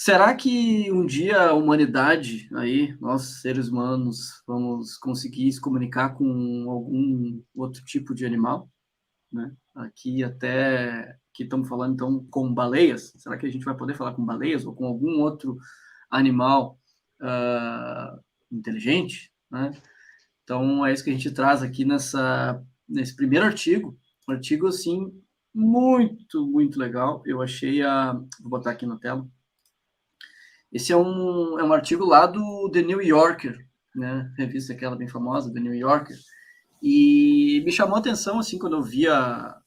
Será que um dia a humanidade, aí, nós seres humanos, vamos conseguir se comunicar com algum outro tipo de animal, né? Aqui estamos falando então com baleias. Será que a gente vai poder falar com baleias ou com algum outro animal inteligente, né? Então é isso que a gente traz aqui nesse primeiro artigo, um artigo assim muito legal. Eu achei vou botar aqui na tela. Esse é um artigo lá do The New Yorker, né? Revista aquela bem famosa, The New Yorker. E me chamou a atenção, assim, quando eu vi a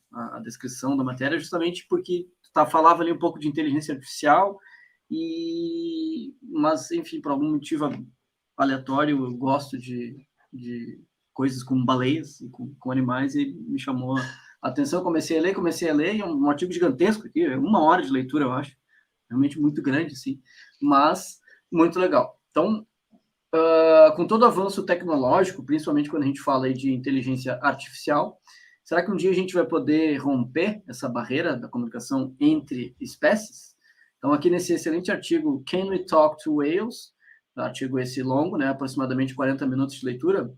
descrição da matéria, justamente porque falava ali um pouco de inteligência artificial, mas, enfim, por algum motivo aleatório, eu gosto de coisas com baleias e com animais, e me chamou a atenção. Eu comecei a ler, e um artigo gigantesco aqui, 1 hora de leitura, eu acho, realmente muito grande, assim, mas muito legal. Então, com todo o avanço tecnológico, principalmente quando a gente fala aí de inteligência artificial, será que um dia a gente vai poder romper essa barreira da comunicação entre espécies? Então, aqui nesse excelente artigo, Can We Talk to Whales? Artigo esse longo, né, aproximadamente 40 minutos de leitura,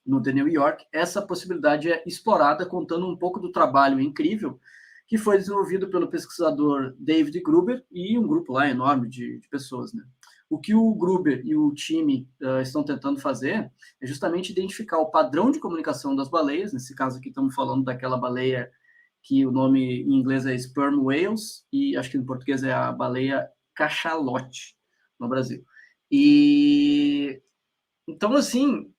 no The New York, essa possibilidade é explorada, contando um pouco do trabalho incrível que foi desenvolvido pelo pesquisador David Gruber e um grupo lá enorme de pessoas, né? O que o Gruber e o time estão tentando fazer é justamente identificar o padrão de comunicação das baleias. Nesse caso aqui estamos falando daquela baleia que o nome em inglês é Sperm Whales, e acho que em português é a baleia cachalote, no Brasil. E então, assim,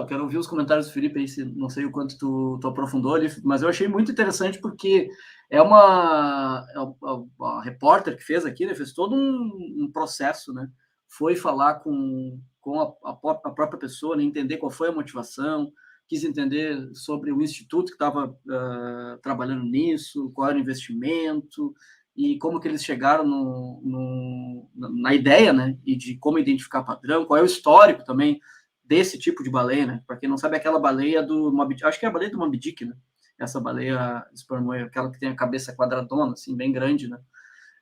quero ouvir os comentários do Felipe aí, não sei o quanto tu aprofundou ali, mas eu achei muito interessante porque a repórter que fez aqui, né, fez todo um processo, né? Foi falar com a própria pessoa, né, entender qual foi a motivação, quis entender sobre o instituto que estava trabalhando nisso, qual era o investimento e como que eles chegaram na ideia, né, e de como identificar padrão, qual é o histórico também desse tipo de baleia, né? Para quem não sabe, aquela baleia do Moby Dick, acho que é a baleia do Moby Dick, né? Essa baleia sperm whale, aquela que tem a cabeça quadradona, assim, bem grande, né?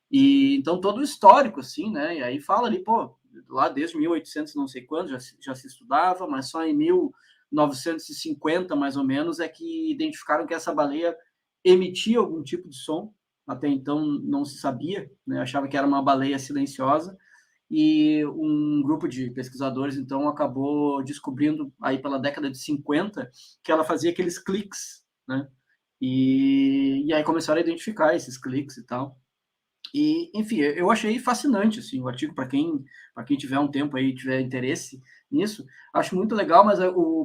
E então todo o histórico, assim, né? E aí fala ali, pô, lá desde 1800 não sei quando já se estudava, mas só em 1950 mais ou menos é que identificaram que essa baleia emitia algum tipo de som. Até então não se sabia, né? Achava que era uma baleia silenciosa, e um grupo de pesquisadores, então, acabou descobrindo, aí pela década de 50, que ela fazia aqueles cliques, né? E aí começaram a identificar esses cliques e tal. E, enfim, eu achei fascinante, assim, o artigo, para quem tiver um tempo aí, tiver interesse nisso, acho muito legal, mas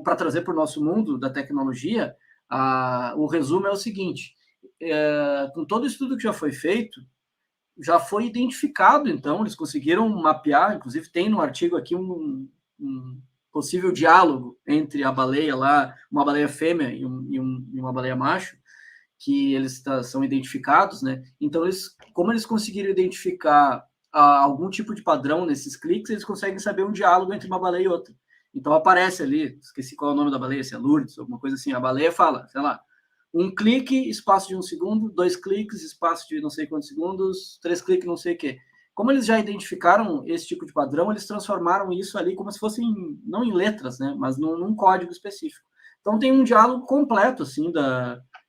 para trazer para o nosso mundo da tecnologia, o resumo é o seguinte, com todo o estudo que já foi feito, já foi identificado, então, eles conseguiram mapear, inclusive tem no artigo aqui um possível diálogo entre a baleia lá, uma baleia fêmea e uma baleia macho, que eles são identificados, né? Então, como eles conseguiram identificar algum tipo de padrão nesses cliques, eles conseguem saber um diálogo entre uma baleia e outra. Então, aparece ali, esqueci qual é o nome da baleia, se é Lourdes, alguma coisa assim, a baleia fala, sei lá, um clique, espaço de 1 segundo, 2 cliques, espaço de não sei quantos segundos, 3 cliques, não sei o quê. Como eles já identificaram esse tipo de padrão, eles transformaram isso ali como se fossem, não em letras, né, mas num código específico. Então tem um diálogo completo, assim,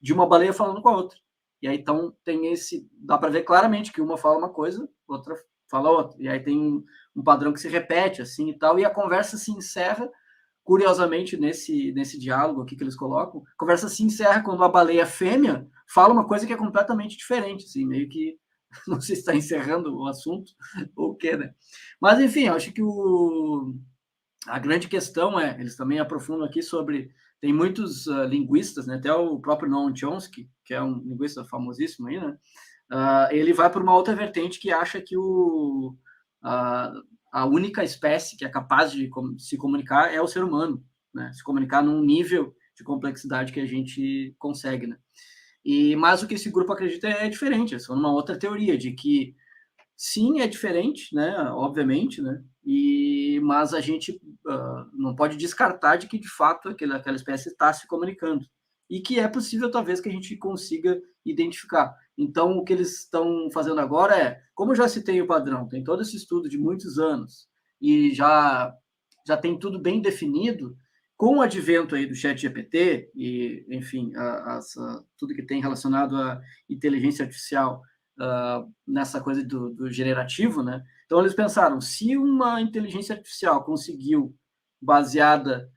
de uma baleia falando com a outra. E aí, então, dá para ver claramente que uma fala uma coisa, outra fala outra. E aí tem um padrão que se repete, assim, e tal, e a conversa se encerra, curiosamente, nesse diálogo aqui que eles colocam, a conversa se encerra quando a baleia fêmea fala uma coisa que é completamente diferente, assim, meio que, não sei se está encerrando o assunto ou o quê, né? Mas, enfim, eu acho que a grande questão eles também aprofundam aqui sobre, tem muitos linguistas, né, até o próprio Noam Chomsky, que é um linguista famosíssimo aí, né, ele vai para uma outra vertente que acha que a única espécie que é capaz de se comunicar é o ser humano, né, se comunicar num nível de complexidade que a gente consegue, né. Mas o que esse grupo acredita é diferente, é só numa outra teoria, de que sim, é diferente, né, obviamente, né, mas a gente não pode descartar de que, de fato, aquela espécie está se comunicando. e que é possível, talvez, que a gente consiga identificar. Então, o que eles estão fazendo agora é, como eu já citei o padrão, tem todo esse estudo de muitos anos, e já tem tudo bem definido, com o advento aí do ChatGPT e, enfim, tudo que tem relacionado à inteligência artificial, nessa coisa do generativo, né? Então, eles pensaram, se uma inteligência artificial conseguiu, baseada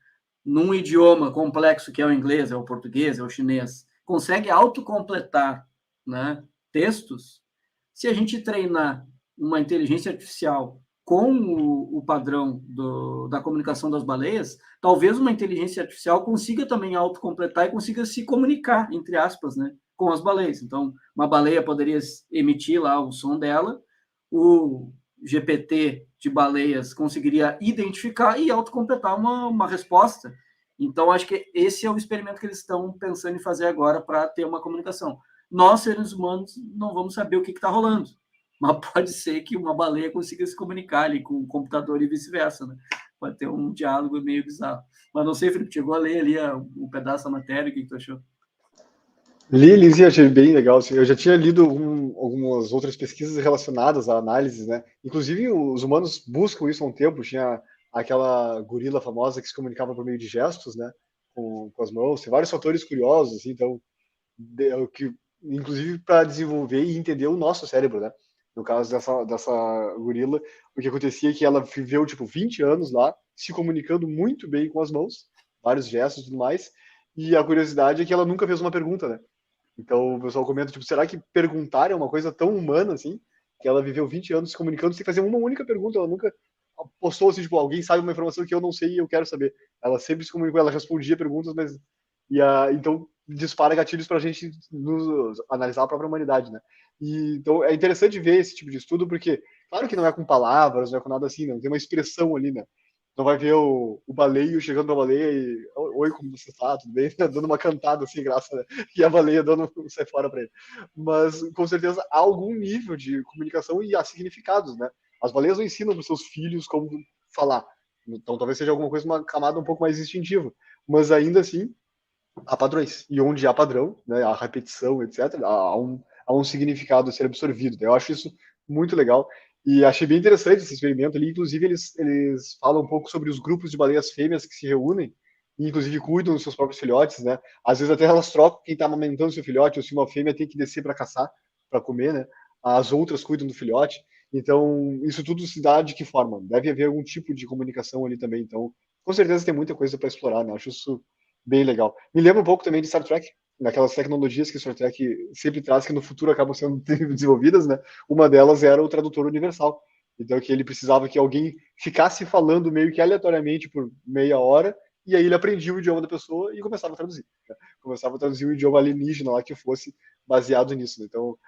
num idioma complexo que é o inglês, é o português, é o chinês, consegue autocompletar, né, textos, se a gente treinar uma inteligência artificial com o padrão da comunicação das baleias, talvez uma inteligência artificial consiga também autocompletar e consiga se comunicar, entre aspas, né, com as baleias. Então, uma baleia poderia emitir lá o som dela, o GPT de baleias conseguiria identificar e autocompletar uma resposta. Então, acho que esse é o experimento que eles estão pensando em fazer agora para ter uma comunicação. Nós, seres humanos, não vamos saber o que está rolando, mas pode ser que uma baleia consiga se comunicar ali com o computador e vice-versa, né? Pode ter um diálogo meio bizarro. Mas não sei, Felipe, chegou a ler ali um pedaço da matéria, o que tu achou? Li, achei bem legal. Assim, eu já tinha lido algumas outras pesquisas relacionadas à análise, né? Inclusive, os humanos buscam isso há um tempo. Tinha aquela gorila famosa que se comunicava por meio de gestos, né? Com as mãos. Tem vários fatores curiosos, assim, então, que, inclusive para desenvolver e entender o nosso cérebro, né? No caso dessa gorila, o que acontecia é que ela viveu, tipo, 20 anos lá, se comunicando muito bem com as mãos, vários gestos e tudo mais. E a curiosidade é que ela nunca fez uma pergunta, né? Então o pessoal comenta, tipo, será que perguntar é uma coisa tão humana assim? Que ela viveu 20 anos se comunicando sem fazer uma única pergunta, ela nunca postou assim, tipo, alguém sabe uma informação que eu não sei e eu quero saber. Ela sempre se comunicou, ela respondia perguntas, mas então dispara gatilhos para a gente analisar a própria humanidade, né? E então é interessante ver esse tipo de estudo porque claro que não é com palavras, não é com nada assim, não tem uma expressão ali, né? Não vai ver o baleio chegando pra baleia e oi, como você tá? Tudo bem? Dando uma cantada assim, graça, né? E a baleia dando sai fora para ele. Mas com certeza há algum nível de comunicação e há significados, né? As baleias não ensinam para os seus filhos como falar. Então talvez seja alguma coisa, uma camada um pouco mais instintiva. Mas ainda assim, há padrões. E onde há padrão, né, a repetição, etc., há um significado a ser absorvido. Eu acho isso muito legal. E achei bem interessante esse experimento ali. Inclusive, eles falam um pouco sobre os grupos de baleias fêmeas que se reúnem e, inclusive, cuidam dos seus próprios filhotes, né? Às vezes até elas trocam quem está amamentando seu filhote, ou se uma fêmea tem que descer para caçar, para comer, né? As outras cuidam do filhote. Então, isso tudo se dá de que forma? Deve haver algum tipo de comunicação ali também. Então, com certeza tem muita coisa para explorar, né? Acho isso bem legal. Me lembra um pouco também de Star Trek, daquelas tecnologias que Star Trek sempre traz que no futuro acabam sendo desenvolvidas, né? Uma delas era o tradutor universal. Então que ele precisava que alguém ficasse falando meio que aleatoriamente por meia hora e aí ele aprendia o idioma da pessoa e começava a traduzir. Né? Começava a traduzir o idioma alienígena lá que fosse baseado nisso. Né? Então,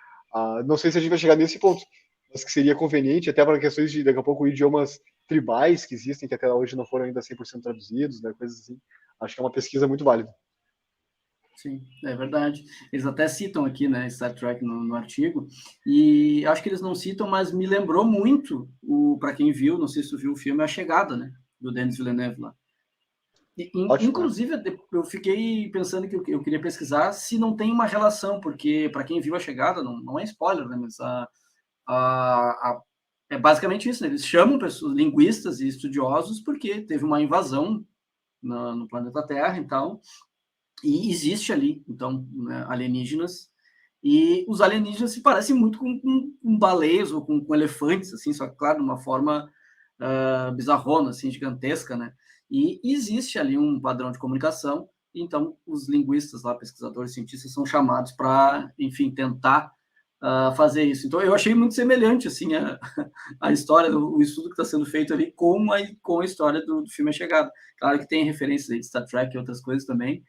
não sei se a gente vai chegar nesse ponto, mas que seria conveniente até para questões de daqui a pouco idiomas tribais que existem que até hoje não foram ainda 100% traduzidos, né? Coisas assim. Acho que é uma pesquisa muito válida. Sim, é verdade. Eles até citam aqui, né, Star Trek no artigo, e acho que eles não citam, mas me lembrou muito, para quem viu, não sei se tu viu o filme, A Chegada, né, do Denis Villeneuve lá. Ótimo, né? Inclusive, eu fiquei pensando que eu queria pesquisar se não tem uma relação, porque para quem viu A Chegada, não é spoiler, né, mas é basicamente isso, né? Eles chamam pessoas, linguistas e estudiosos porque teve uma invasão no planeta Terra, então, e existe ali, então, né, alienígenas, e os alienígenas se parecem muito com baleias ou com elefantes, assim, só que, claro, de uma forma bizarrona, assim, gigantesca, né? E existe ali um padrão de comunicação, então os linguistas lá, pesquisadores, cientistas, são chamados para, enfim, tentar fazer isso. Então eu achei muito semelhante, assim, a história, o estudo que está sendo feito ali com a história do filme A Chegada. Claro que tem referências aí de Star Trek e outras coisas também,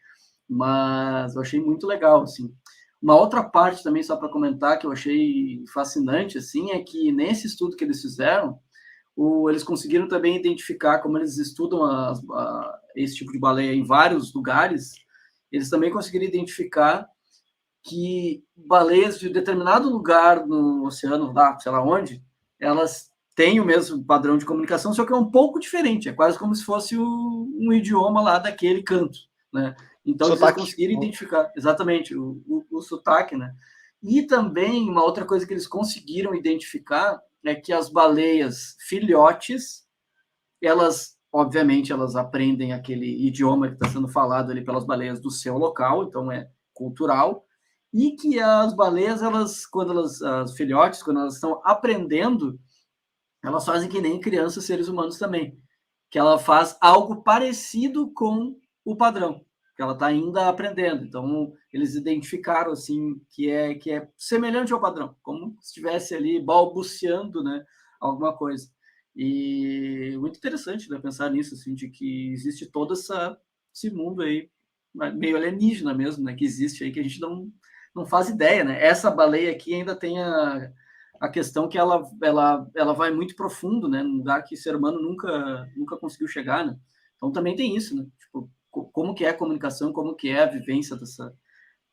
mas eu achei muito legal, assim. Uma outra parte também, só para comentar, que eu achei fascinante, assim, é que nesse estudo que eles fizeram, eles conseguiram também identificar, como eles estudam esse tipo de baleia em vários lugares, eles também conseguiram identificar que baleias de determinado lugar no oceano, lá, sei lá onde, elas têm o mesmo padrão de comunicação, só que é um pouco diferente, é quase como se fosse um idioma lá daquele canto, né? Então, eles Sotaque. conseguiram identificar, exatamente, o sotaque, né? E também, uma outra coisa que eles conseguiram identificar é que as baleias filhotes, elas, obviamente, elas aprendem aquele idioma que está sendo falado ali pelas baleias do seu local, então é cultural, e que as baleias, as filhotes, quando elas estão aprendendo, elas fazem que nem crianças, seres humanos também, que ela faz algo parecido com o padrão, que ela está ainda aprendendo. Então, eles identificaram assim que é semelhante ao padrão, como se estivesse ali balbuciando, né, alguma coisa. E muito interessante, né, pensar nisso, assim, de que existe todo esse mundo aí, meio alienígena mesmo, né, que existe aí, que a gente não faz ideia, né? Essa baleia aqui ainda tem a questão que ela vai muito profundo, né? Num lugar que o ser humano nunca conseguiu chegar, né? Então também tem isso, né? Tipo, como que é a comunicação, como que é a vivência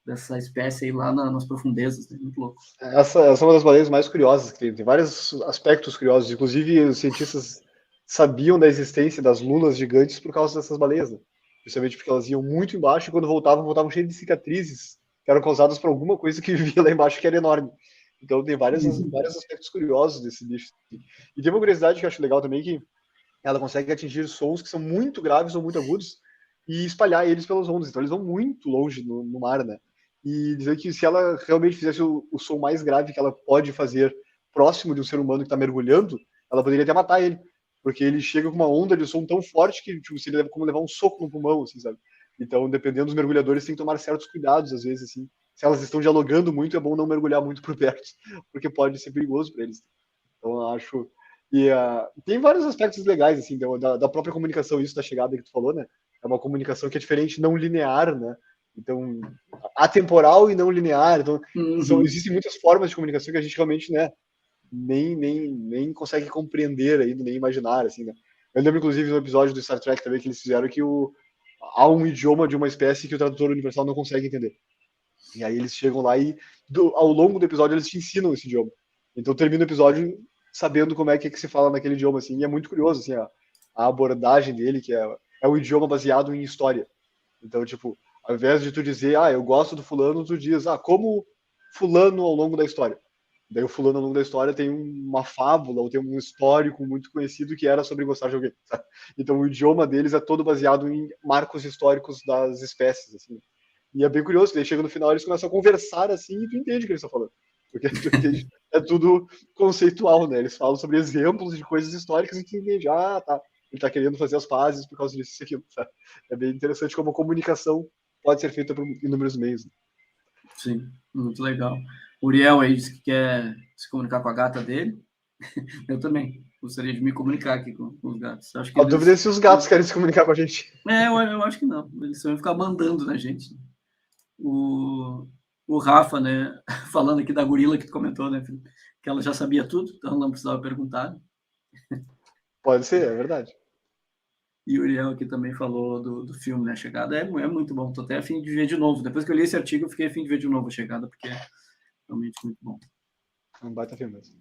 dessa espécie aí lá nas profundezas, né? Muito louco. Essa é uma das baleias mais curiosas que tem. Tem vários aspectos curiosos. Inclusive, os cientistas sabiam da existência das lunas gigantes por causa dessas baleias, né? Justamente porque elas iam muito embaixo e quando voltavam cheias de cicatrizes que eram causadas por alguma coisa que vivia lá embaixo que era enorme. Então tem vários aspectos curiosos desse bicho. E tem uma curiosidade que eu acho legal também, que ela consegue atingir sons que são muito graves ou muito agudos e espalhar eles pelas ondas. Então eles vão muito longe no mar, né? E dizer que se ela realmente fizesse o som mais grave que ela pode fazer próximo de um ser humano que está mergulhando, ela poderia até matar ele. Porque ele chega com uma onda de som tão forte que tipo, seria como levar um soco no pulmão, assim, sabe? Então, dependendo dos mergulhadores, tem que tomar certos cuidados, às vezes, assim. Se elas estão dialogando muito, é bom não mergulhar muito por perto, porque pode ser perigoso para eles. Então, eu acho. E tem vários aspectos legais, assim, da própria comunicação, isso da chegada que tu falou, né? É uma comunicação que é diferente, não linear, né? Então, atemporal e não linear. Então, Uhum. existem muitas formas de comunicação que a gente realmente, né, nem consegue compreender ainda, nem imaginar, assim, né? Eu lembro, inclusive, no episódio do Star Trek também que eles fizeram que há um idioma de uma espécie que o tradutor universal não consegue entender. E aí eles chegam lá e, ao longo do episódio, eles te ensinam esse idioma. Então termina o episódio sabendo como é que se fala naquele idioma, assim. E é muito curioso, assim, a abordagem dele, que é um idioma baseado em história. Então, tipo, ao invés de tu dizer, eu gosto do fulano, tu diz, como fulano ao longo da história. Daí o fulano ao longo da história tem uma fábula ou tem um histórico muito conhecido que era sobre gostar de alguém. Sabe? Então o idioma deles é todo baseado em marcos históricos das espécies, assim. E é bem curioso, que daí chega no final eles começam a conversar assim e tu entende o que eles estão falando. Porque tu entende, é tudo conceitual, né? Eles falam sobre exemplos de coisas históricas e tu entende, tá, ele tá querendo fazer as pazes por causa disso e aquilo, sabe? É bem interessante como a comunicação pode ser feita por inúmeros meios. Né? Sim, muito legal. Uriel aí disse que quer se comunicar com a gata dele. Eu também gostaria de me comunicar aqui com os gatos. Acho que A dúvida é eles. se os gatos querem se comunicar com a gente. Eu acho que não. Eles vão ficar mandando na gente. O, o Rafa, né, falando aqui da gorila que tu comentou, né, que ela já sabia tudo, então não precisava perguntar. Pode ser, é verdade. E o Uriel aqui também falou do filme, né, A Chegada. É muito bom, tô até a fim de ver de novo. Depois que eu li esse artigo, eu fiquei a fim de ver de novo A Chegada, porque é realmente muito bom. É um baita filme mesmo.